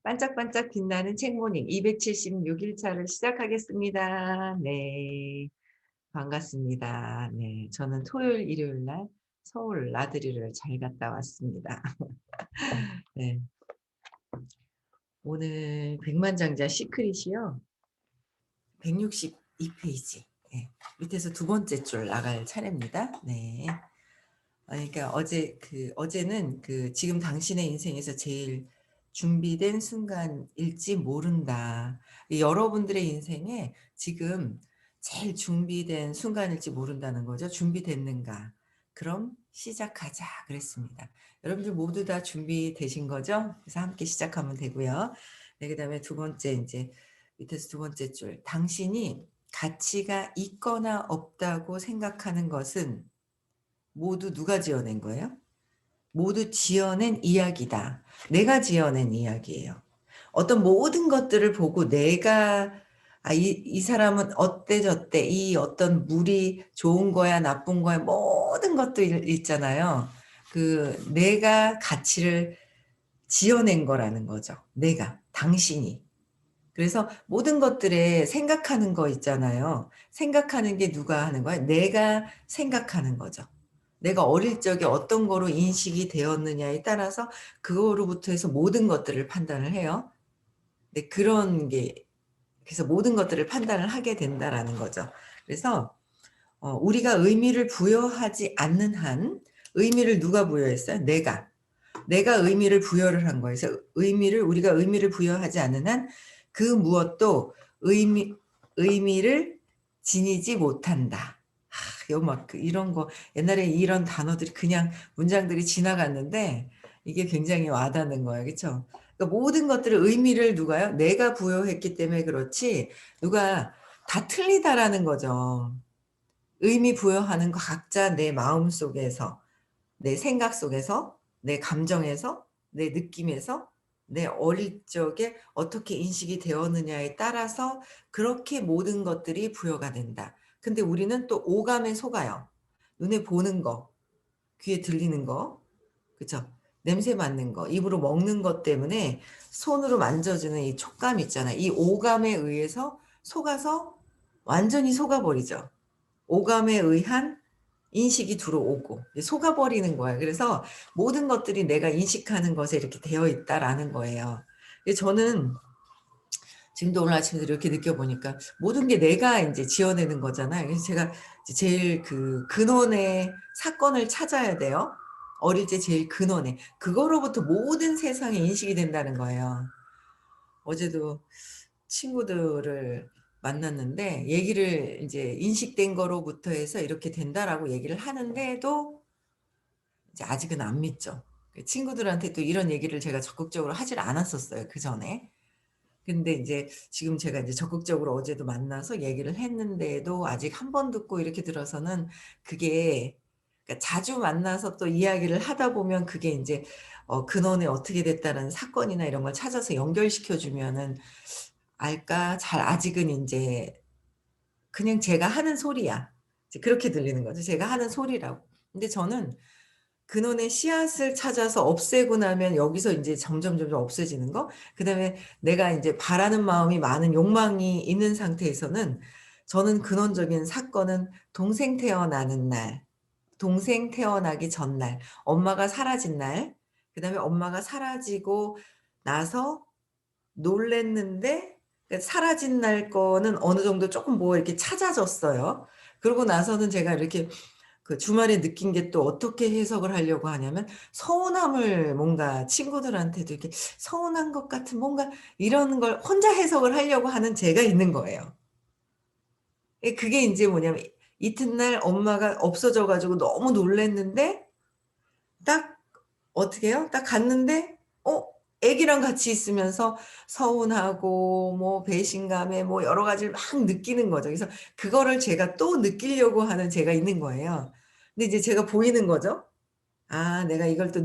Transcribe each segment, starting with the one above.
반짝반짝 빛나는 책모닝 276일 차를 시작하겠습니다. 네. 반갑습니다. 네. 저는 토요일, 일요일 날 서울 나들이를 잘 갔다 왔습니다. 네. 오늘 백만장자 시크릿이요. 162 페이지. 네. 밑에서 두 번째 줄 나갈 차례입니다. 네. 그러니까 어제는 지금 당신의 인생에서 제일 준비된 순간일지 모른다. 이 여러분들의 인생에 지금 제일 준비된 순간일지 모른다는 거죠. 준비됐는가? 그럼 시작하자 그랬습니다. 여러분들 모두 다 준비되신 거죠? 그래서 함께 시작하면 되고요. 네, 그다음에 두 번째 이제 밑에서 두 번째 줄. 당신이 가치가 있거나 없다고 생각하는 것은 모두 누가 지어낸 거예요? 모두 지어낸 이야기다. 내가 지어낸 이야기예요. 어떤 모든 것들을 보고 내가 이 사람은 어때 저때 이 어떤 물이 좋은 거야 나쁜 거야 모든 것들 있잖아요. 내가 가치를 지어낸 거라는 거죠. 내가 당신이. 그래서 모든 것들에 생각하는 거 있잖아요. 생각하는 게 누가 하는 거야? 내가 생각하는 거죠. 내가 어릴 적에 어떤 거로 인식이 되었느냐에 따라서 그거로부터 해서 모든 것들을 판단을 해요. 네, 그래서 모든 것들을 판단을 하게 된다라는 거죠. 그래서 우리가 의미를 부여하지 않는 한 의미를 누가 부여했어요? 내가 의미를 부여를 한 거예요. 그래서 우리가 의미를 부여하지 않는 한 그 무엇도 의미를 지니지 못한다. 이런 거 옛날에 이런 단어들이 그냥 문장들이 지나갔는데 이게 굉장히 와닿는 거예요. 그렇죠? 그러니까 모든 것들을 의미를 누가요? 내가 부여했기 때문에 그렇지 누가 다 틀리다라는 거죠. 의미 부여하는 거 각자 내 마음 속에서 내 생각 속에서, 내 감정에서, 내 느낌에서, 내 어릴 적에 어떻게 인식이 되었느냐에 따라서 그렇게 모든 것들이 부여가 된다. 근데 우리는 또 오감에 속아요. 눈에 보는 거, 귀에 들리는 거, 그쵸? 냄새 맡는 거, 입으로 먹는 것 때문에 손으로 만져주는 이 촉감 있잖아요. 이 오감에 의해서 속아서 완전히 속아버리죠. 오감에 의한 인식이 들어오고 속아버리는 거예요. 그래서 모든 것들이 내가 인식하는 것에 이렇게 되어 있다라는 거예요. 저는 지금도 오늘 아침에 이렇게 느껴보니까 모든 게 내가 이제 지어내는 거잖아요. 그래서 제가 제일 근원의 사건을 찾아야 돼요. 어릴 때 제일 근원에. 그거로부터 모든 세상에 인식이 된다는 거예요. 어제도 친구들을 만났는데 얘기를 이제 인식된 거로부터 해서 이렇게 된다라고 얘기를 하는데도 이제 아직은 안 믿죠. 친구들한테 또 이런 얘기를 제가 적극적으로 하질 않았었어요, 그전에. 근데 이제 지금 제가 이제 적극적으로 어제도 만나서 얘기를 했는데도 아직 한 번 듣고 이렇게 들어서는 그게 그러니까 자주 만나서 또 이야기를 하다 보면 그게 인제 근원에 어떻게 됐다는 사건이나 이런 걸 찾아서 연결시켜 주면은 알까? 잘 아직은 인제 그냥 제가 하는 소리야. 이제 그렇게 들리는 거죠. 제가 하는 소리라고. 근데 저는 근원의 씨앗을 찾아서 없애고 나면 여기서 인제 점점 없어지는 거 그다음에 내가 인제 바라는 마음이 많은 욕망이 있는 상태에서는 저는 근원적인 사건은 동생 태어나는 날, 동생 태어나기 전날, 엄마가 사라진 날, 그다음에 엄마가 사라지고 나서 놀랐는데 사라진 날 거는 어느 정도 쪼끔 뭐 이렇게 찾아졌어요. 그러고 나서는 제가 이렇게 주말에 느낀 게 또 어떻게 해석을 하려고 하냐면 서운함을 뭔가 친구들한테도 이렇게 서운한 것 같은 뭔가 이런 걸 혼자 해석을 하려고 하는 제가 있는 거예요. 그게 인제 뭐냐면 이튿날 엄마가 없어져 가지고 너무 놀랐는데 딱 어떻게 해요? 딱 갔는데 애기랑 같이 있으면서 서운하고 뭐 배신감에 뭐 여러 가지를 막 느끼는 거죠. 그래서 그거를 제가 또 느끼려고 하는 제가 있는 거예요. 근데 이제 제가 보이는 거죠. 내가 이걸 또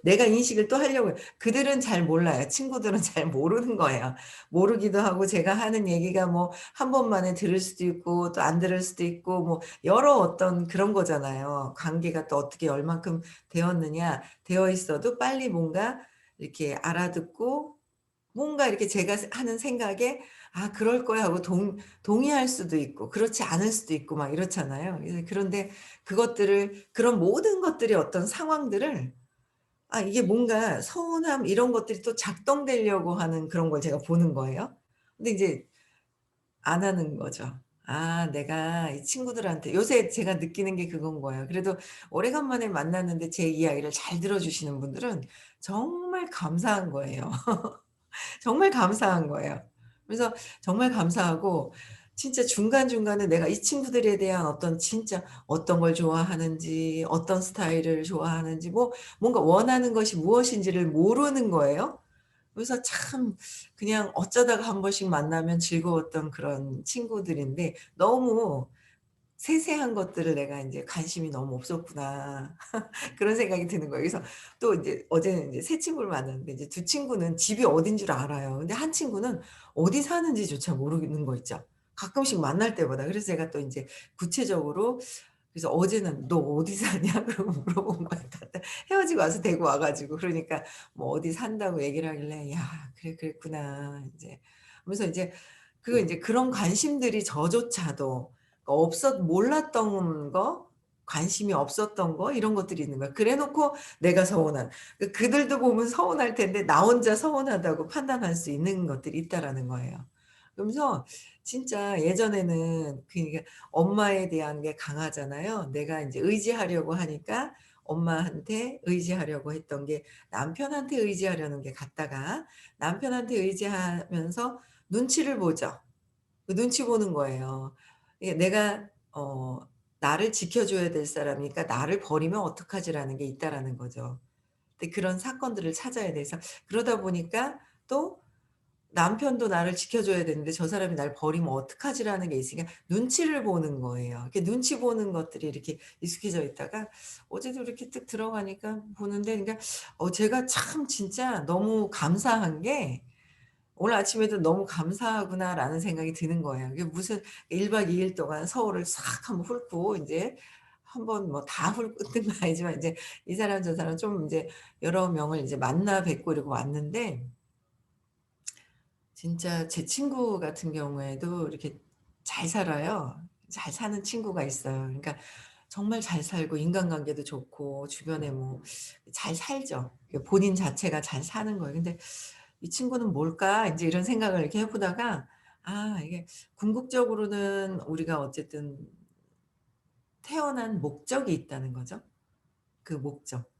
내가 인식을 또 하려고 해요. 그들은 잘 몰라요. 친구들은 잘 모르는 거예요. 모르기도 하고 제가 하는 얘기가 뭐 한 번만에 들을 수도 있고 또 안 들을 수도 있고 뭐 여러 어떤 그런 거잖아요. 관계가 또 어떻게 얼만큼 되었느냐 되어 있어도 빨리 뭔가 이렇게 알아듣고 뭔가 이렇게 제가 하는 생각에 '아 그럴 거야.' 하고 동의할 수도 있고 그렇지 않을 수도 있고 막 이렇잖아요. 그런데 그것들을 그런 모든 것들이 어떤 상황들을 이게 뭔가 서운함 이런 것들이 또 작동되려고 하는 그런 걸 제가 보는 거예요. 근데 이제 안 하는 거죠. 내가 이 친구들한테 요새 제가 느끼는 게 그건 거예요. 그래도 오래간만에 만났는데 제 이야기를 잘 들어 주시는 분들은 정말 감사한 거예요. 정말 감사한 거예요. 그래서 정말 감사하고 진짜 중간중간에 내가 이 친구들에 대한 어떤 진짜 어떤 걸 좋아하는지 어떤 스타일을 좋아하는지 뭔가 원하는 것이 무엇인지를 모르는 거예요. 그래서 참 그냥 어쩌다가 한 번씩 만나면 즐거웠던 그런 친구들인데 너무 세세한 것들을 내가 인제 '관심이 너무 없었구나.' 그런 생각이 드는 거예요. 그래서 또 인제 어제는 인제 새 친구를 만났는데 이제 두 친구는 집이 어딘 줄 알아요. 근데 한 친구는 어디 사는지조차 모르는 거 있죠. 가끔씩 만날 때마다. 그래서 제가 또 인제 구체적으로 그래서 어제는 "너 어디 사냐?" 그러고 물어본 거예요. 갔다 헤어지고 와서 데리고 와 가지고. 그러니까 뭐 어디 산다고 얘기를 하길래 '야 그래 그랬구나.' 인제 하면서 이제 인제 그런 관심들이 저조차도 몰랐던 거, 관심이 없었던 거 이런 것들이 있는 거야. 그래 놓고 내가 서운한 그들도 보면 서운할 텐데 나 혼자 서운하다고 판단할 수 있는 것들이 있다라는 거예요. 그러면서 진짜 예전에는 그러니까 엄마에 대한 게 강하잖아요. 내가 인제 의지하려고 하니까 엄마한테 의지하려고 했던 게 남편한테 의지하려는 게 같다가 남편한테 의지하면서 눈치를 보죠. 그 눈치 보는 거예요. 이게 내가 나를 지켜줘야 될 사람이니까 '나를 버리면 어떡하지.'라는 게 있다라는 거죠. 근데 그런 사건들을 찾아야 돼서 그러다 보니까 또 남편도 나를 지켜줘야 되는데 '저 사람이 날 버리면 어떡하지.'라는 게 있으니까 눈치를 보는 거예요. 이렇게 눈치 보는 것들이 이렇게 익숙해져 있다가 어제도 이렇게 뜩 들어가니까 보는데 그러니까 제가 참 진짜 너무 감사한 게 '오늘 아침에도 너무 감사하구나.'라는 생각이 드는 거예요. 이게 무슨 1박 2일 동안 서울을 싹 한번 훑고 인제 한번 뭐 다 훑은 건 아니지만 인제 이 사람 저 사람 좀 인제 여러 명을 이제 만나 뵙고 이러고 왔는데 진짜 제 친구 같은 경우에도 이렇게 잘 살아요. 잘 사는 친구가 있어요. 그러니까 정말 잘 살고 인간관계도 좋고 주변에 뭐 잘 살죠. 그 본인 자체가 잘 사는 거예요. 근데 '이 친구는 뭘까?' 인제 이런 생각을 이렇게 해 보다가 이게 궁극적으로는 우리가 어쨌든 태어난 목적이 있다는 거죠. 그 목적.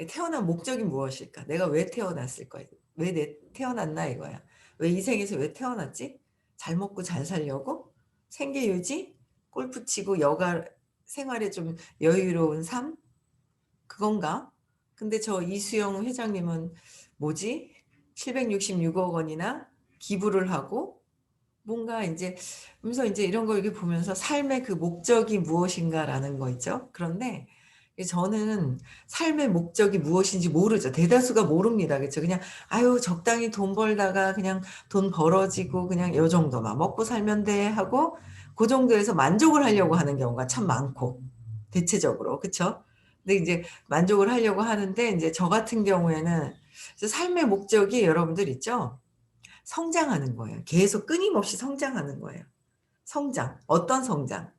태어난 목적이 무엇일까? '내가 왜 태어났을까? 왜 태어났나?' 이거야. '왜 이 생에서 왜 태어났지? 잘 먹고 잘 살려고? 생계 유지? 골프 치고 여가 생활에 좀 여유로운 삶? 그건가?' 근데 저 이수영 회장님은 뭐지? 766억 원이나 기부를 하고 뭔가 인제 그러면서 인제 이런 걸 이렇게 보면서 '삶의 그 목적이 무엇인가.'라는 거 있죠. 그런데 저는 삶의 목적이 무엇인지 모르죠. 대다수가 모릅니다. 그쵸. 그냥 '아유 적당히 돈 벌다가 그냥 돈 벌어지고 그냥 요 정도만 먹고 살면 돼.' 하고 고 정도에서 만족을 하려고 하는 경우가 참 많고 대체적으로. 그쵸? 근데 인제 만족을 하려고 하는데 인제 저 같은 경우에는 삶의 목적이 여러분들 있죠? 성장하는 거예요. 계속 끊임없이 성장하는 거예요. 성장. 어떤 성장?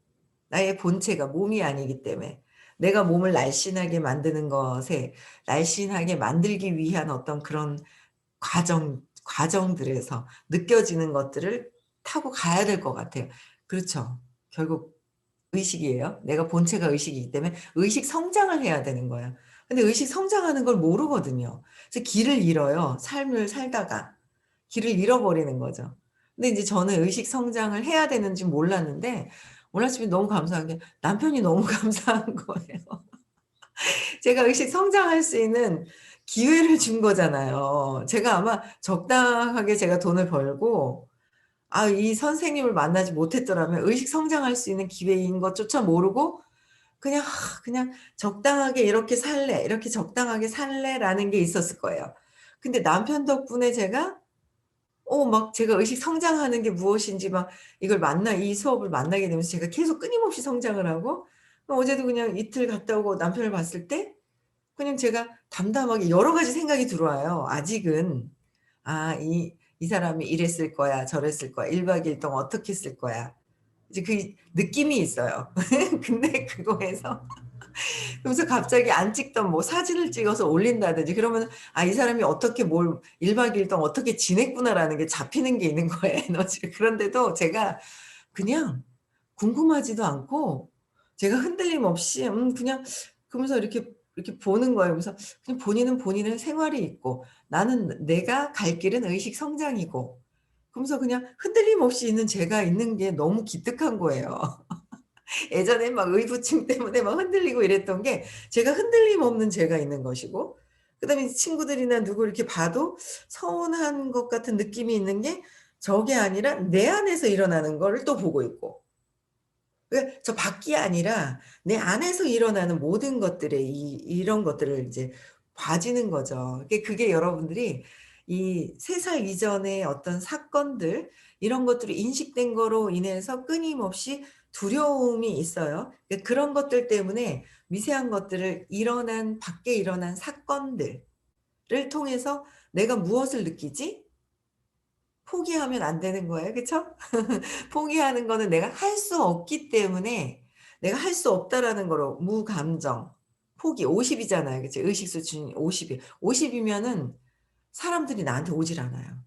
나의 본체가 몸이 아니기 때문에 내가 몸을 날씬하게 만드는 것에 날씬하게 만들기 위한 어떤 그런 과정들에서 느껴지는 것들을 타고 가야 될 것 같아요. 그렇죠. 결국 의식이에요. 내가 본체가 의식이기 때문에 의식 성장을 해야 되는 거예요. 근데 의식 성장하는 걸 모르거든요. 그래서 길을 잃어요, 삶을 살다가. 길을 잃어버리는 거죠. 근데 인제 저는 의식 성장을 해야 되는지 몰랐는데 오늘 아침에 너무 감사한 게 남편이 너무 감사한 거예요. 제가 의식 성장할 수 있는 기회를 준 거잖아요. 제가 아마 적당하게 제가 돈을 벌고 이 선생님을 만나지 못했더라면 의식 성장할 수 있는 기회인 것조차 모르고 그냥 '그냥 적당하게 이렇게 살래. 이렇게 적당하게 살래.'라는 게 있었을 거예요. 근데 남편 덕분에 제가 막 제가 의식 성장하는 게 무엇인지 막 이 수업을 만나게 되면서 제가 계속 끊임없이 성장을 하고 어제도 그냥 이틀 갔다 오고 남편을 봤을 때 그냥 제가 담담하게 여러 가지 생각이 들어와요. 아직은 '아 이 사람이 이랬을 거야. 저랬을 거야. 1박 2일 동안 어떻게 쓸 거야.' 이제 그 느낌이 있어요. 근데 그거에서 그러면서 갑자기 안 찍던 뭐 사진을 찍어서 올린다든지 그러면 '아 이 사람이 어떻게 뭘 1박 2일 동안 어떻게 지냈구나.'라는 게 잡히는 게 있는 거예요, 에너지가. 그런데도 제가 그냥 궁금하지도 않고 제가 흔들림 없이 그냥 그러면서 이렇게 보는 거예요. 그래서 그냥 본인은 본인의 생활이 있고 나는 내가 갈 길은 의식 성장이고 그러면서 그냥 흔들림 없이 있는 제가 있는 게 너무 기특한 거예요. 예전에 막 의부침 때문에 막 흔들리고 이랬던 게 제가 흔들림 없는 제가 있는 것이고 그다음에 이제 친구들이나 누구 이렇게 봐도 서운한 것 같은 느낌이 있는 게 저게 아니라 내 안에서 일어나는 거를 또 보고 있고 그 저 밖이 아니라 내 안에서 일어나는 모든 것들의 이런 것들을 이제 봐지는 거죠. 그게 여러분들이 이 3살 이전의 어떤 사건들 이런 것들이 인식된 거로 인해서 끊임없이 두려움이 있어요. 그런 것들 때문에 미세한 것들을 밖에 일어난 사건들을 통해서 '내가 무엇을 느끼지?' 포기하면 안 되는 거예요. 그쵸? 포기하는 거는 내가 할 수 없기 때문에 내가 할 수 없다라는 거로 무감정, 포기 50 이잖아요. 그치? 의식 수준이 50 이. 50 이면은 사람들이 나한테 오질 않아요.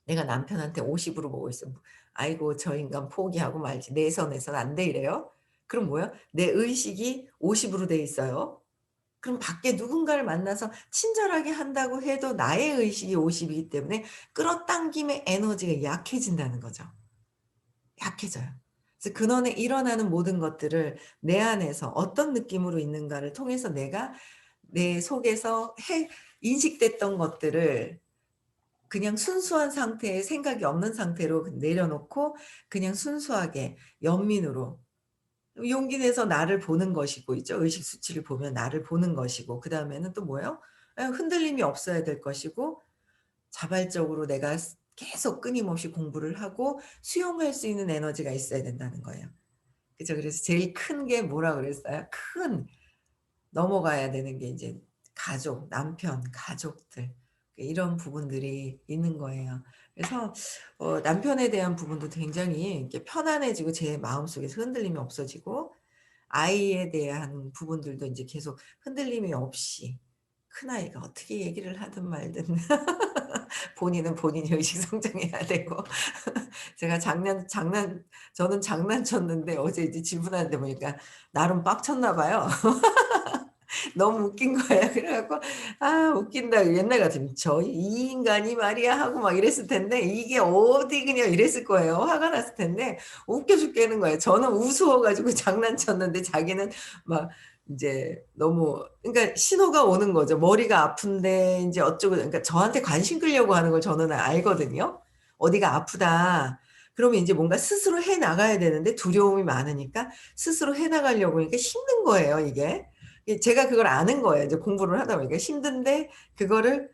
내가 남편한테 50 으로 보고 있으면 "아이고 저 인간 포기하고 말지. 내 선에선 안 돼." 이래요. 그럼 뭐예요? 내 의식이 50 으로 돼 있어요. 그럼 밖에 누군가를 만나서 친절하게 한다고 해도 나의 의식이 50 이기 때문에 끌어당김의 에너지가 약해진다는 거죠. 약해져요. 그래서 근원에 일어나는 모든 것들을 내 안에서 어떤 느낌으로 있는가를 통해서 내가 내 속에서 인식됐던 것들을 그냥 순수한 상태에 생각이 없는 상태로 내려놓고 그냥 순수하게 연민으로 용기 내서 나를 보는 것이고 있죠. 의식 수치를 보면 나를 보는 것이고 그다음에는 또 뭐예요? 흔들림이 없어야 될 것이고 자발적으로 내가 계속 끊임없이 공부를 하고 수용할 수 있는 에너지가 있어야 된다는 거예요. 그죠? 그래서 제일 큰 게 뭐라 그랬어요? 넘어가야 되는 게 인제 가족, 남편, 가족들 이런 부분들이 있는 거예요. 그래서 남편에 대한 부분도 굉장히 이렇게 편안해지고 제 마음속에서 흔들림이 없어지고 아이에 대한 부분들도 인제 계속 흔들림이 없이 큰아이가 어떻게 얘기를 하든 말든 본인은 본인이 의식 성장해야 되고 제가 저는 장난쳤는데 어제 이제 질문하는데 보니까 나름 빡쳤나 봐요. 너무 웃긴 거예요. 그래 갖고 '아 웃긴다.' 옛날 같으면 '저 이 인간이 말이야.' 하고 막 이랬을 텐데 이게 어디 그냥 이랬을 거예요. 화가 났을 텐데 웃겨 죽겠는 거예요. 저는 우스워 가지고 장난쳤는데 자기는 막 인제 너무 그러니까 신호가 오는 거죠. 머리가 아픈데 인제 어쩌고 그러니까 저한테 관심 끌려고 하는 걸 저는 알거든요. '어디가 아프다.' 그러면 인제 뭔가 스스로 해 나가야 되는데 두려움이 많으니까 스스로 해 나가려고 하니까 힘든 거예요 이게. 제가 그걸 아는 거예요. 이제 공부를 하다 보니까 힘든데 그거를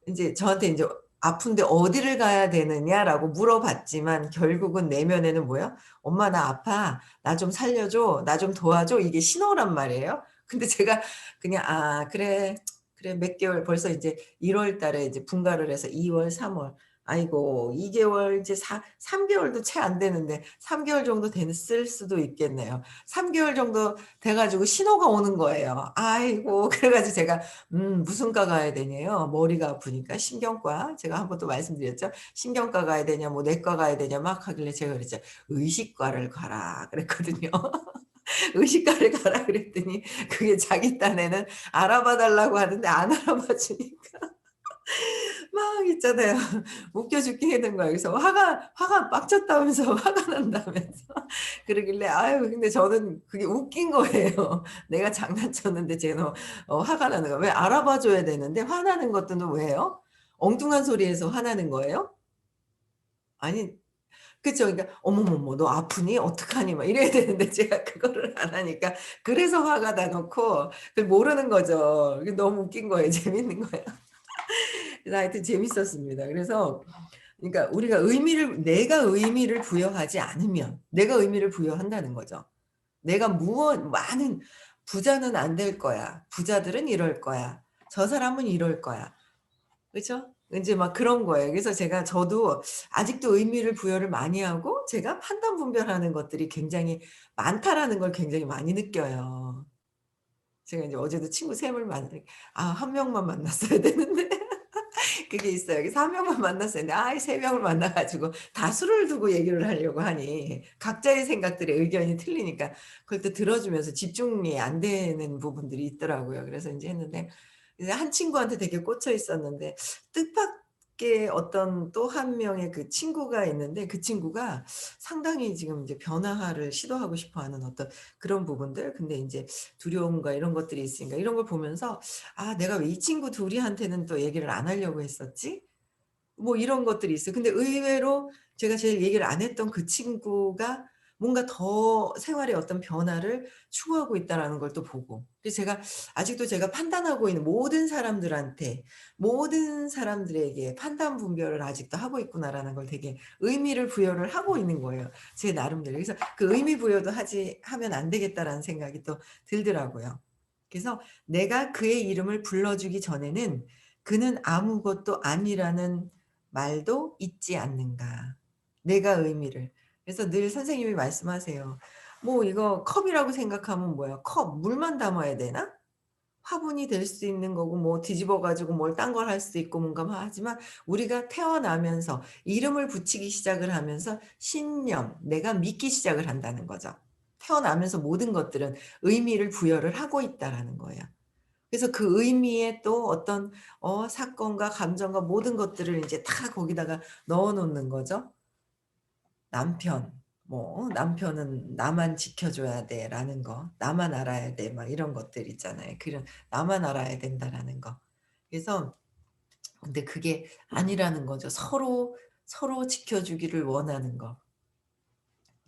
인제 저한테 인제 "아픈데 어디를 가야 되느냐?"라고 물어봤지만 결국은 내면에는 뭐예요? "엄마 나 아파. 나 좀 살려줘. 나 좀 도와줘." 이게 신호란 말이에요. 근데 제가 그냥 '아 그래. 그래 몇 개월' 벌써 이제 1월 달에 이제 분가를 해서 2 월, 3 월 아이고 2 개월 이제 3 개월도 채 안 되는데 3 개월 정도 됐을 수도 있겠네요. 3 개월 정도 돼 가지고 신호가 오는 거예요. 아이고 그래 가지고 제가 무슨 과 가야 되냐요. 머리가 아프니까 신경과. 제가 한 번 또 말씀드렸죠. "신경과 가야 되냐 뭐 내과 가야 되냐." 막 하길래 제가 그랬죠. "의식과를 가라." 그랬거든요. 의식과를 가라 그랬더니 그게 자기 딴에는 알아봐 달라고 하는데 안 알아봐 주니까 막 있잖아요. 웃겨 죽게 하는 거예요. 그래서 화가 빡쳤다면서 화가 난다면서 그러길래 아유 근데 저는 그게 웃긴 거예요. 내가 장난쳤는데 쟤는 화가 나는 거야. 왜 알아봐 줘야 되는데 화나는 것들은 왜요? 엉뚱한 소리에서 화나는 거예요? 아니 그쵸. 그러니까 "어머머머 너 아프니? 어떡하니?" 막 이래야 되는데 제가 그거를 안 하니까 그래서 화가 나 놓고 그걸 모르는 거죠. 그게 너무 웃긴 거예요. 재밌는 거예요. 그래서 하여튼 재밌었습니다. 그래서 그러니까 우리가 내가 의미를 부여하지 않으면 내가 의미를 부여한다는 거죠. 내가 많은 부자는 안 될 거야. 부자들은 이럴 거야. 저 사람은 이럴 거야. 그죠? 인제 막 그런 거예요. 그래서 저도 아직도 의미를 부여를 많이 하고 제가 판단 분별하는 것들이 굉장히 많다라는 걸 굉장히 많이 느껴요. 제가 인제 어제도 친구 3 을 만나 1 명만 만났어야 되는데 그게 있어요. 그래서 1 명만 만났어야 되는데 3 명을 만나 가지고 다수를 두고 얘기를 하려고 하니 각자의 생각들의 의견이 틀리니까 그걸 또 들어 주면서 집중이 안 되는 부분들이 있더라고요. 그래서 인제 했는데 이제 한 친구한테 되게 꽂혀 있었는데 뜻밖의 어떤 또 한 명의 그 친구가 있는데 그 친구가 상당히 지금 이제 변화를 시도하고 싶어 하는 어떤 그런 부분들 근데 인제 두려움과 이런 것들이 있으니까 이런 걸 보면서 '아 내가 왜 이 친구 둘이한테는 또 얘기를 안 하려고 했었지?' 뭐 이런 것들이 있어요. 근데 의외로 제가 제일 얘기를 안 했던 그 친구가 뭔가 더 생활의 어떤 변화를 추구하고 있다라는 걸 또 보고 그래서 아직도 제가 판단하고 있는 모든 사람들에게 판단 분별을 아직도 하고 있구나라는 걸 되게 의미를 부여를 하고 있는 거예요, 제 나름대로. 그래서 그 의미 부여도 하면 안 되겠다라는 생각이 또 들더라고요. 그래서 내가 그의 이름을 불러주기 전에는 그는 아무것도 아니라는 말도 잊지 않는가. 내가 의미를. 그래서 늘 선생님이 말씀하세요. "뭐 이거 컵이라고 생각하면 뭐야? 컵 물만 담아야 되나? 화분이 될 수 있는 거고 뭐 뒤집어 가지고 뭘 딴 걸 할 수도 있고 뭔가 뭐 하지만 우리가 태어나면서 이름을 붙이기 시작을 하면서 신념, 내가 믿기 시작을 한다는 거죠. 태어나면서 모든 것들은 의미를 부여를 하고 있다라는 거예요. 그래서 그 의미에 또 어떤 사건과 감정과 모든 것들을 인제 다 거기다가 넣어 놓는 거죠. 남편, 뭐 '남편은 나만 지켜 줘야 돼.'라는 거. '나만 알아야 돼.' 막 이런 것들 있잖아요. 그런 '나만 알아야 된다.'라는 거. 그래서 근데 그게 아니라는 거죠. 서로 지켜주기를 원하는 거.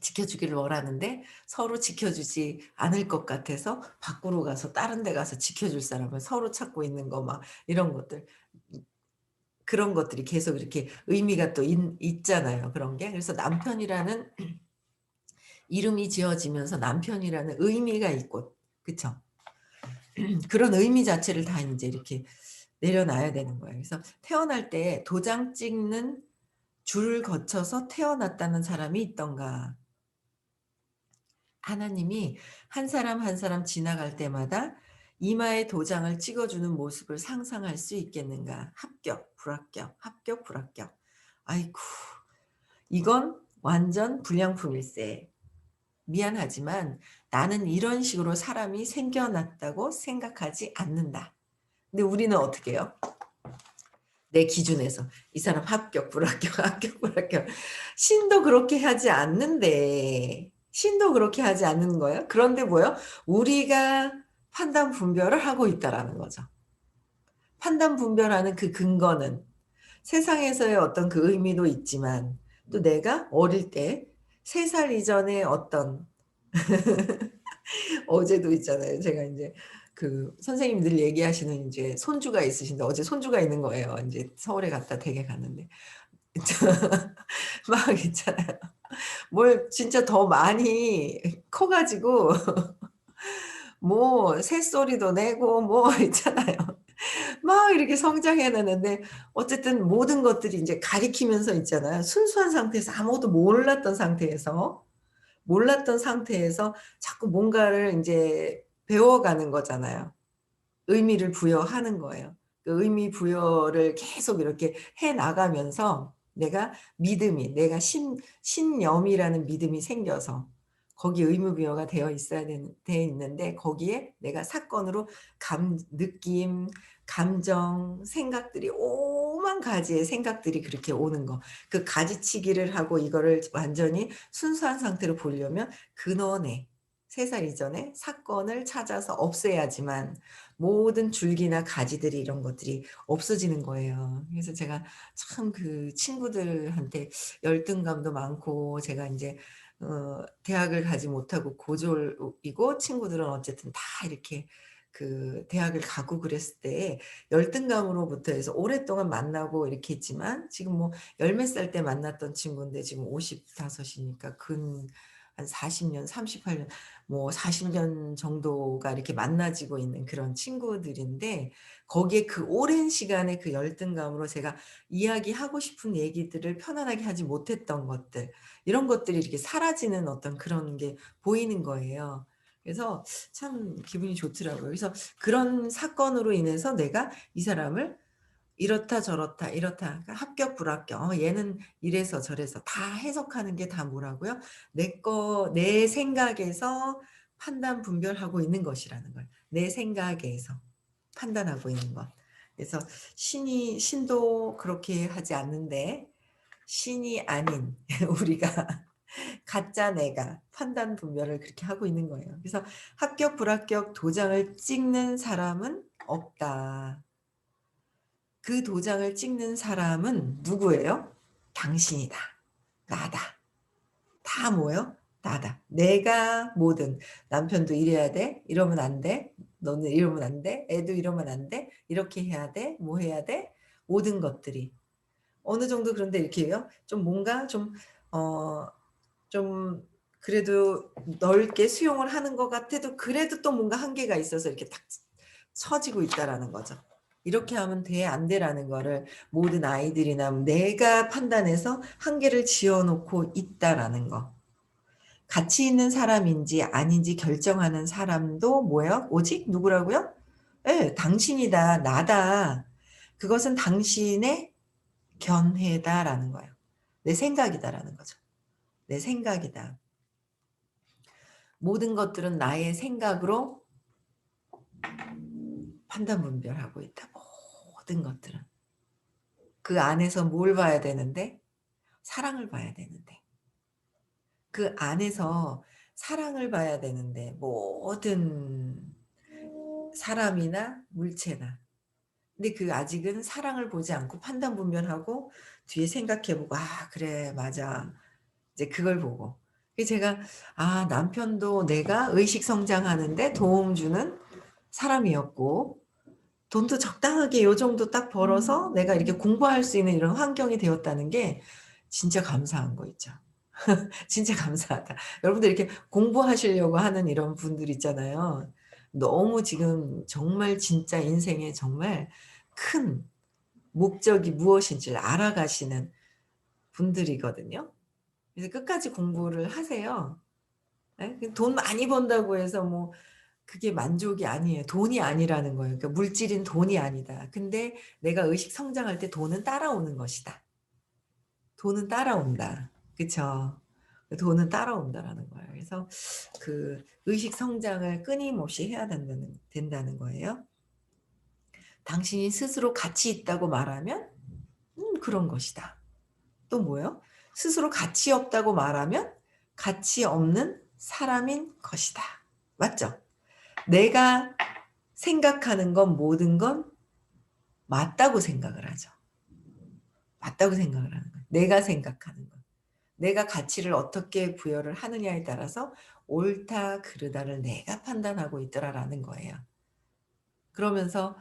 지켜주기를 원하는데 서로 지켜주지 않을 것 같아서 밖으로 가서 다른 데 가서 지켜줄 사람을 서로 찾고 있는 거 막 이런 것들. 그런 것들이 계속 이렇게 의미가 또 있잖아요, 그런 게. 그래서 남편이라는 이름이 지어지면서 남편이라는 의미가 있고 그쵸? 그런 의미 자체를 다 인제 이렇게 내려놔야 되는 거예요. 그래서 태어날 때 도장 찍는 줄을 거쳐서 태어났다는 사람이 있던가 하나님이 한 사람 한 사람 지나갈 때마다 이마에 도장을 찍어 주는 모습을 상상할 수 있겠는가. 합격, 불합격, 합격, 불합격. 아이고 이건 완전 불량품일세. 미안하지만 나는 이런 식으로 사람이 생겨났다고 생각하지 않는다. 근데 우리는 어떻게 해요? 내 기준에서 이 사람 합격, 불합격, 합격, 불합격. 신도 그렇게 하지 않는데 신도 그렇게 하지 않는 거예요. 그런데 뭐예요? 우리가 판단 분별을 하고 있다라는 거죠. 판단 분별하는 그 근거는 세상에서의 어떤 그 의미도 있지만 또 내가 어릴 때 3살 이전의 어떤 어제도 있잖아요. 제가 인제 그 선생님이 늘 얘기하시는 인제 손주가 있으신데 어제 손주가 있는 거예요. 인제 서울에 갔다 댁에 갔는데 막 있잖아요. 뭘 진짜 더 많이 커 가지고 뭐 새소리도 내고 뭐 있잖아요. 막 이렇게 성장해 내는데 어쨌든 모든 것들이 인제 가리키면서 있잖아요. 순수한 상태에서 아무것도 몰랐던 상태에서 자꾸 뭔가를 인제 배워가는 거잖아요. 의미를 부여하는 거예요. 그 의미 부여를 계속 이렇게 해 나가면서 내가 신념이라는 믿음이 생겨서 거기에 의미 부여가 되어 있는데 거기에 내가 사건으로 느낌, 감정, 생각들이 오만 가지의 생각들이 그렇게 오는 거. 그 가지치기를 하고 이거를 완전히 순수한 상태로 보려면 근원에 3살 이전에 사건을 찾아서 없애야지만 모든 줄기나 가지들이 이런 것들이 없어지는 거예요. 그래서 제가 참 그 친구들한테 열등감도 많고 제가 인제 대학을 가지 못하고 고졸이고 친구들은 어쨌든 다 이렇게 그 대학을 가고 그랬을 때 열등감으로부터 해서 오랫동안 만나고 이렇게 했지만 지금 뭐 열 몇 살 때 만났던 친구인데 지금 55 이니까 한 40 년, 38년 뭐 40년 정도가 이렇게 만나지고 있는 그런 친구들인데 거기에 그 오랜 시간의 그 열등감으로 제가 이야기하고 싶은 얘기들을 편안하게 하지 못했던 것들 이런 것들이 이렇게 사라지는 어떤 그런 게 보이는 거예요. 그래서 참 기분이 좋더라고요. 그래서 그런 사건으로 인해서 내가 이 사람을 이렇다 저렇다 이렇다 그러니까 합격 불합격 얘는 이래서 저래서 다 해석하는 게 다 뭐라고요? 내 생각에서 판단 분별하고 있는 것이라는 거예요. 내 생각에서 판단하고 있는 것. 그래서 신도 그렇게 하지 않는데 신이 아닌 우리가 가짜 내가 판단 분별을 그렇게 하고 있는 거예요. 그래서 합격 불합격 도장을 찍는 사람은 없다. 그 도장을 찍는 사람은 누구예요? 당신이다. 나다. 다 뭐예요? 나다. 내가 뭐든 남편도 이래야 돼. 이러면 안 돼. 너는 이러면 안 돼. 애도 이러면 안 돼. 이렇게 해야 돼. 뭐 해야 돼. 모든 것들이. 어느 정도 그런데 이렇게 해요. 좀 뭔가 어 좀 그래도 넓게 수용을 하는 것 같아도 그래도 또 뭔가 한계가 있어서 이렇게 딱 처지고 있다라는 거죠. 이렇게 하면 돼, 안 돼라는 거를 모든 아이들이나 내가 판단해서 한계를 지어 놓고 있다라는 거. 가치 있는 사람인지 아닌지 결정하는 사람도 뭐예요? 오직 누구라고요? 예, 당신이다, 나다. 그것은 당신의 견해다라는 거예요. 내 생각이다라는 거죠. 내 생각이다. 모든 것들은 나의 생각으로 판단 분별하고 있다. 모든 것들은. 그 안에서 뭘 봐야 되는데? 사랑을 봐야 되는데. 그 안에서 사랑을 봐야 되는데 모든 사람이나 물체나. 근데 그 아직은 사랑을 보지 않고 판단 분별하고 뒤에 생각해 보고 '아 그래. 맞아.' 이제 그걸 보고. 그 제가 남편도 내가 의식 성장하는 데 도움 주는 사람이었고 돈도 적당하게 요 정도 딱 벌어서 내가 이렇게 공부할 수 있는 이런 환경이 되었다는 게 진짜 감사한 거 있죠. 진짜 감사하다. 여러분들 이렇게 공부하시려고 하는 이런 분들 있잖아요. 너무 지금 정말 진짜 인생에 정말 큰 목적이 무엇인지를 알아가시는 분들이거든요. 그래서 끝까지 공부를 하세요. 예? 돈 많이 번다고 해서 뭐 그게 만족이 아니에요. 돈이 아니라는 거예요. 그러니까 물질인 돈이 아니다. 근데 내가 의식 성장할 때 돈은 따라오는 것이다. 돈은 따라온다. 그쵸? 돈은 따라온다라는 거예요. 그래서 그 의식 성장을 끊임없이 해야 된다는 거예요. 당신이 스스로 가치 있다고 말하면 그런 것이다. 또 뭐예요? 스스로 가치 없다고 말하면 가치 없는 사람인 것이다. 맞죠? 내가 생각하는 건 모든 건 맞다고 생각을 하죠. 맞다고 생각을 하는 거예요. 내가 생각하는 건. 내가 가치를 어떻게 부여를 하느냐에 따라서 옳다 그르다를 내가 판단하고 있더라라는 거예요. 그러면서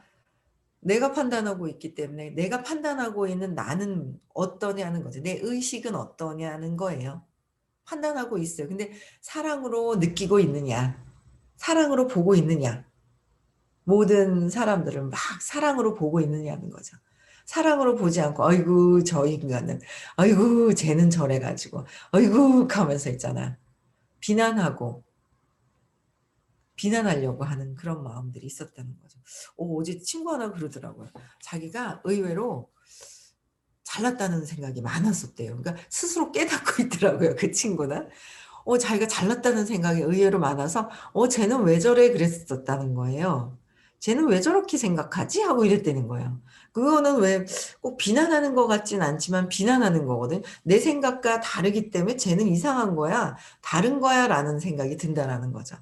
내가 판단하고 있기 때문에 내가 판단하고 있는 나는 어떠냐는 거죠. 내 의식은 어떠냐는 거예요. 판단하고 있어요. 근데 사랑으로 느끼고 있느냐, 사랑으로 보고 있느냐, 모든 사람들을 막 사랑으로 보고 있느냐는 거죠. 사랑으로 보지 않고 '아이고 저 인간은. 아이고 쟤는 저래 가지고. 아이고' 하면서 있잖아. 비난하고 비난하려고 하는 그런 마음들이 있었다는 거죠. 어제 친구 하나 그러더라고요. 자기가 의외로 잘났다는 생각이 많았었대요. 그러니까 스스로 깨닫고 있더라고요, 그 친구는. 자기가 잘났다는 생각이 의외로 많아서 '쟤는 왜 저래?' 그랬었다는 거예요. '쟤는 왜 저렇게 생각하지?' 하고 이랬다는 거예요. 그거는 왜 꼭 비난하는 것 같진 않지만 비난하는 거거든. '내 생각과 다르기 때문에 쟤는 이상한 거야. 다른 거야.'라는 생각이 든다라는 거죠.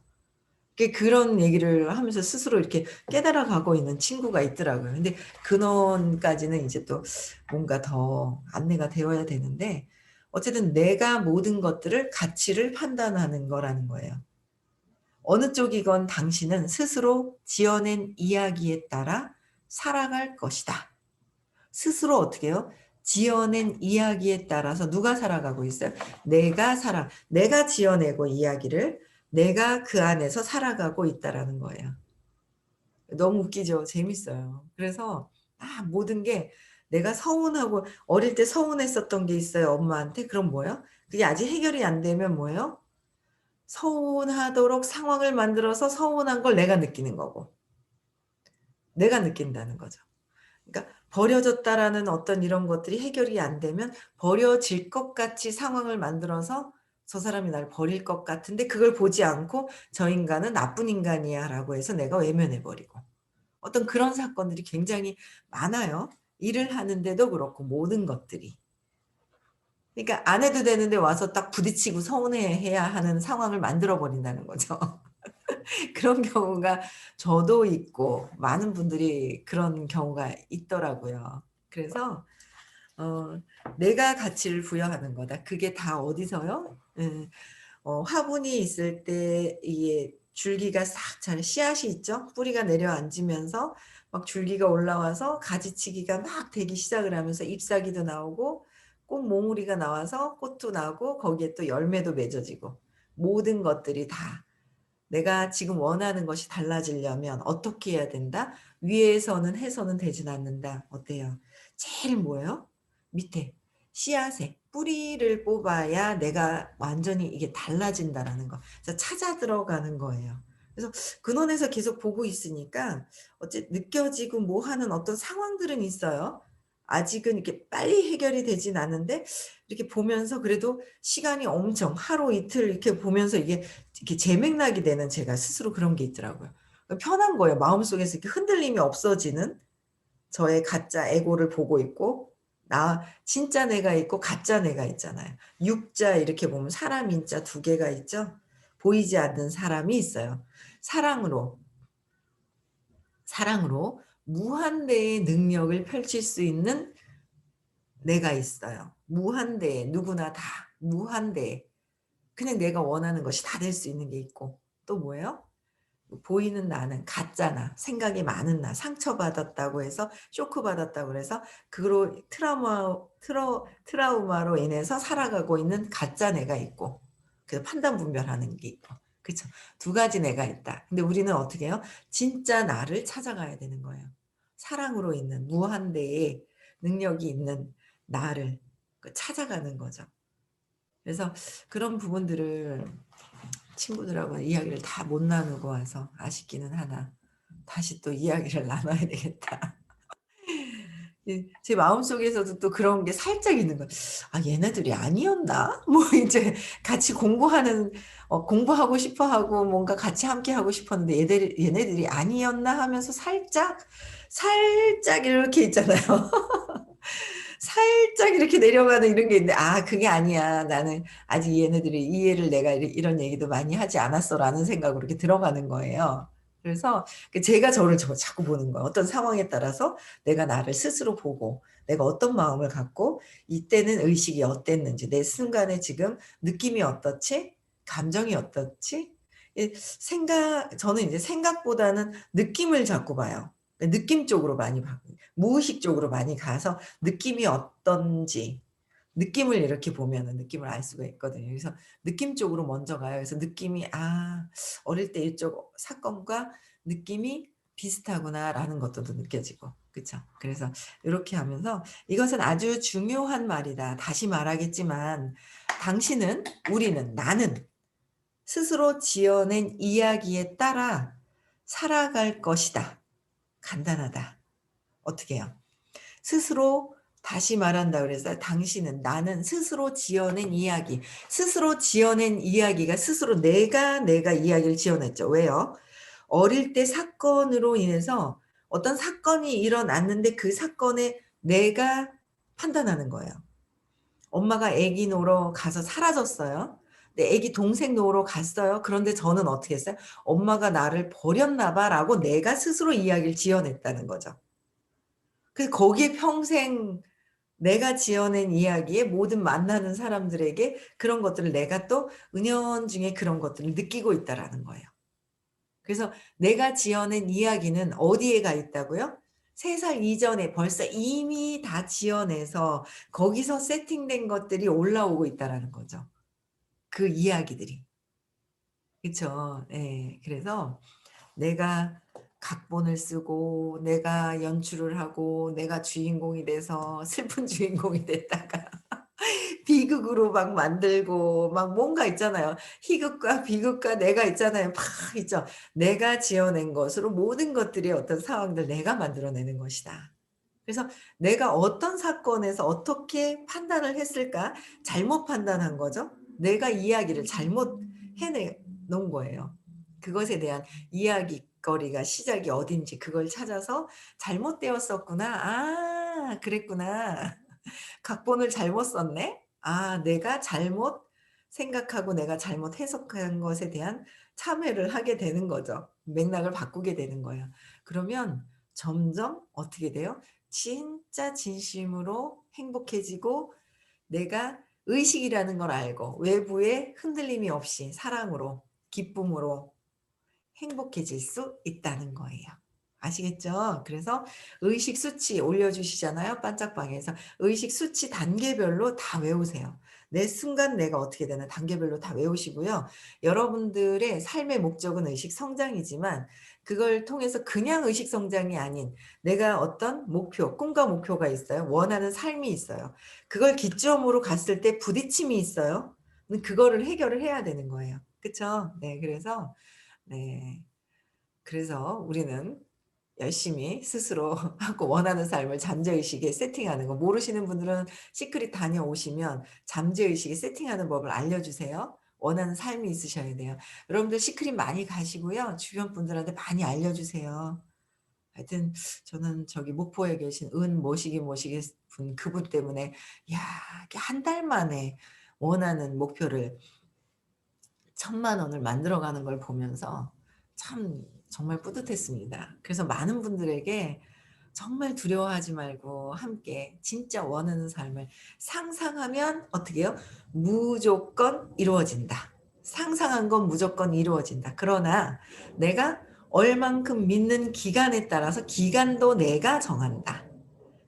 그런 얘기를 하면서 스스로 이렇게 깨달아 가고 있는 친구가 있더라고요. 근데 근원까지는 이제 또 뭔가 더 안내가 되어야 되는데 어쨌든 내가 모든 것들을 가치를 판단하는 거라는 거예요. 어느 쪽이건 당신은 스스로 지어낸 이야기에 따라 살아갈 것이다. 스스로 어떻게 해요? 지어낸 이야기에 따라서 누가 살아가고 있어요? 내가 지어내고 이야기를 내가 그 안에서 살아가고 있다라는 거예요. 너무 웃기죠? 재밌어요. 그래서 모든 게 내가 서운하고 어릴 때 서운했었던 게 있어요, 엄마한테. 그럼 뭐예요? 그게 아직 해결이 안 되면 뭐예요? 서운하도록 상황을 만들어서 서운한 걸 내가 느끼는 거고. 내가 느낀다는 거죠. 그러니까 버려졌다라는 어떤 이런 것들이 해결이 안 되면 버려질 것 같이 상황을 만들어서 '저 사람이 날 버릴 것 같은데 그걸 보지 않고 '저 인간은 나쁜 인간이야.'라고 해서 내가 외면해 버리고. 어떤 그런 사건들이 굉장히 많아요. 일을 하는데도 그렇고 모든 것들이. 그러니까 안 해도 되는데 와서 딱 부딪히고 서운해해야 하는 상황을 만들어 버린다는 거죠. 그런 경우가 저도 있고 많은 분들이 그런 경우가 있더라고요. 그래서 어 '내가 가치를 부여하는 거다.' 그게 다 어디서요? 화분이 있을 때 이게 줄기가 싹 잘 씨앗이 있죠? 뿌리가 내려앉으면서 막 줄기가 올라와서 가지치기가 막 되기 시작을 하면서 잎사귀도 나오고 꽃몽우리가 나와서 꽃도 나고 거기에 또 열매도 맺어지고 모든 것들이 다 내가 지금 원하는 것이 달라지려면 어떻게 해야 된다? 위에서는 해서는 되진 않는다. 어때요? 제일 뭐예요? 밑에 씨앗에 뿌리를 뽑아야 내가 완전히 이게 달라진다라는 거. 그래서 찾아 들어가는 거예요. 그래서 근원에서 계속 보고 있으니까 느껴지고 뭐 하는 어떤 상황들은 있어요. 아직은 이렇게 빨리 해결이 되진 않는데 이렇게 보면서 그래도 시간이 엄청 하루 이틀 이렇게 보면서 이게 재맥락이 되는 제가 스스로 그런 게 있더라고요. 편한 거예요. 마음속에서 이렇게 흔들림이 없어지는 저의 가짜 에고를 보고 있고 나 진짜 내가 있고 가짜 내가 있잖아요. 육자 이렇게 보면 사람 인자 두 개가 있죠. 보이지 않는 사람이 있어요. 사랑으로, 사랑으로 무한대의 능력을 펼칠 수 있는 내가 있어요. 무한대의 누구나 다 무한대의 그냥 내가 원하는 것이 다 될 수 있는 게 있고 또 뭐예요? 보이는 나는 가짜 나, 생각이 많은 나, 상처받았다고 해서 쇼크받았다고 그래서 그로 트라우마로 인해서 살아가고 있는 가짜 내가 있고 그 판단 분별하는 게 있고 그쵸. 두 가지 내가 있다. 근데 우리는 어떻게 해요? 진짜 나를 찾아가야 되는 거예요. 사랑으로 있는 무한대의 능력이 있는 나를 찾아가는 거죠. 그래서 그런 부분들을 친구들하고 이야기를 다 못 나누고 와서 아쉽기는 하나 다시 또 이야기를 나눠야 되겠다. 제 마음속에서도 또 그런 게 살짝 있는 거예요. '아 얘네들이 아니었나?' 뭐 인제 같이 공부하고 싶어 하고 뭔가 같이 함께 하고 싶었는데 '얘네들이 아니었나?' 하면서 살짝 이렇게 있잖아요. 살짝 이렇게 내려가는 이런 게 있는데 '아 그게 아니야. 나는 아직 얘네들이 이해를 내가 이런 얘기도 많이 하지 않았어.'라는 생각으로 이렇게 들어가는 거예요. 그래서 제가 저를 자꾸 보는 거예요. 어떤 상황에 따라서 내가 나를 스스로 보고 내가 어떤 마음을 갖고 이때는 의식이 어땠는지 내 순간에 지금 느낌이 어떻지? 감정이 어떻지? 저는 이제 생각보다는 느낌을 자꾸 봐요. 느낌 쪽으로 많이 봐 무의식적으로 많이 가서 느낌이 어떤지 느낌을 이렇게 보면은 느낌을 알 수가 있거든요. 그래서 느낌 쪽으로 먼저 가요. 그래서 느낌이 '아 어릴 때 이쪽 사건과 느낌이 비슷하구나.'라는 것도 또 느껴지고. 그쵸? 그래서 요렇게 하면서 "이것은 아주 중요한 말이다. 다시 말하겠지만 당신은 우리는 나는 스스로 지어낸 이야기에 따라 살아갈 것이다. 간단하다." 어떻게 해요? 스스로 다시 말한다 그래서 당신은 나는 스스로 지어낸 이야기. 스스로 지어낸 이야기가 스스로 내가 이야기를 지어냈죠. 왜요? 어릴 때 사건으로 인해서 어떤 사건이 일어났는데 그 사건에 내가 판단하는 거예요. 엄마가 아기 놓으러 가서 사라졌어요. 근데 아기 동생 놓으러 갔어요. 그런데 저는 어떻게 했어요? '엄마가 나를 버렸나 봐.'라고 내가 스스로 이야기를 지어냈다는 거죠. 그래서 거기에 평생 내가 지어낸 이야기에 모든 만나는 사람들에게 그런 것들을 내가 또 은연중에 그런 것들을 느끼고 있다라는 거예요. 그래서 내가 지어낸 이야기는 어디에 가 있다고요? 3살 이전에 벌써 이미 다 지어내서 거기서 세팅된 것들이 올라오고 있다라는 거죠. 그 이야기들이. 그쵸. 예. 그래서 내가 각본을 쓰고 내가 연출을 하고 내가 주인공이 돼서 슬픈 주인공이 됐다가 비극으로 막 만들고 막 뭔가 있잖아요. 희극과 비극과 내가 있잖아요. 막 있죠. 내가 지어낸 것으로 모든 것들이 어떤 상황들 내가 만들어내는 것이다. 그래서 내가 어떤 사건에서 어떻게 판단을 했을까? 잘못 판단한 거죠. 내가 이야기를 잘못 해내 놓은 거예요. 그것에 대한 이야깃거리가 시작이 어딘지 그걸 찾아서 '잘못되었었구나. 아 그랬구나. 각본을 잘못 썼네. 아 내가 잘못 생각하고 내가 잘못 해석한 것에 대한 참회를 하게 되는 거죠. 맥락을 바꾸게 되는 거예요. 그러면 점점 어떻게 돼요? 진짜 진심으로 행복해지고 내가 의식이라는 걸 알고 외부에 흔들림이 없이 사랑으로 기쁨으로 행복해질 수 있다는 거예요. 아시겠죠? 그래서 의식 수치 올려주시잖아요, 반짝방에서. 의식 수치 단계별로 다 외우세요. 내 순간 내가 어떻게 되나 단계별로 다 외우시고요. 여러분들의 삶의 목적은 의식 성장이지만 그걸 통해서 그냥 의식 성장이 아닌 내가 어떤 목표, 꿈과 목표가 있어요. 원하는 삶이 있어요. 그걸 기점으로 갔을 때 부딪힘이 있어요. 그거를 해결을 해야 되는 거예요. 그쵸? 네. 네. 그래서 우리는 열심히 스스로 하고 원하는 삶을 잠재의식에 세팅하는 거 모르시는 분들은 시크릿 다녀오시면 잠재의식에 세팅하는 법을 알려주세요. 원하는 삶이 있으셔야 돼요. 여러분들 시크릿 많이 가시고요. 주변 분들한테 많이 알려주세요. 하여튼 저는 저기 목포에 계신 은 모시기 분 그분 때문에 야 이게 한 달 만에 원하는 목표를 1,000,000 원을 만들어 가는 걸 보면서 참 정말 뿌듯했습니다. 그래서 많은 분들에게 정말 두려워하지 말고 함께 진짜 원하는 삶을 상상하면 어떻게 해요? 무조건 이루어진다. 상상한 건 무조건 이루어진다. 그러나 내가 얼만큼 믿는 기간에 따라서 기간도 내가 정한다.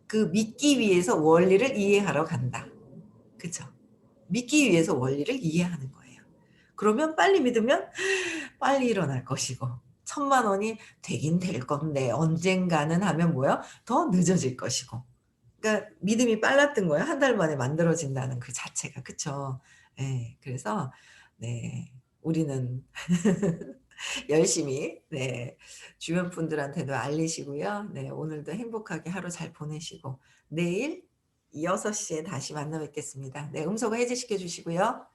그 믿기 위해서 원리를 이해하러 간다. 그쵸? 믿기 위해서 원리를 이해하는 거예요. 그러면 빨리 믿으면 빨리 일어날 것이고 1,000,000 원이 되긴 될 건데 언젠가는 하면 뭐예요? 더 늦어질 것이고. 그러니까 믿음이 빨랐던 거예요. 한 달 만에 만들어진다는 그 자체가. 그쵸? 예. 그래서 네. 우리는 열심히 네. 주변 분들한테도 알리시고요. 네. 오늘도 행복하게 하루 잘 보내시고 내일 6 시에 다시 만나 뵙겠습니다. 네. 음소거 해제시켜 주시고요.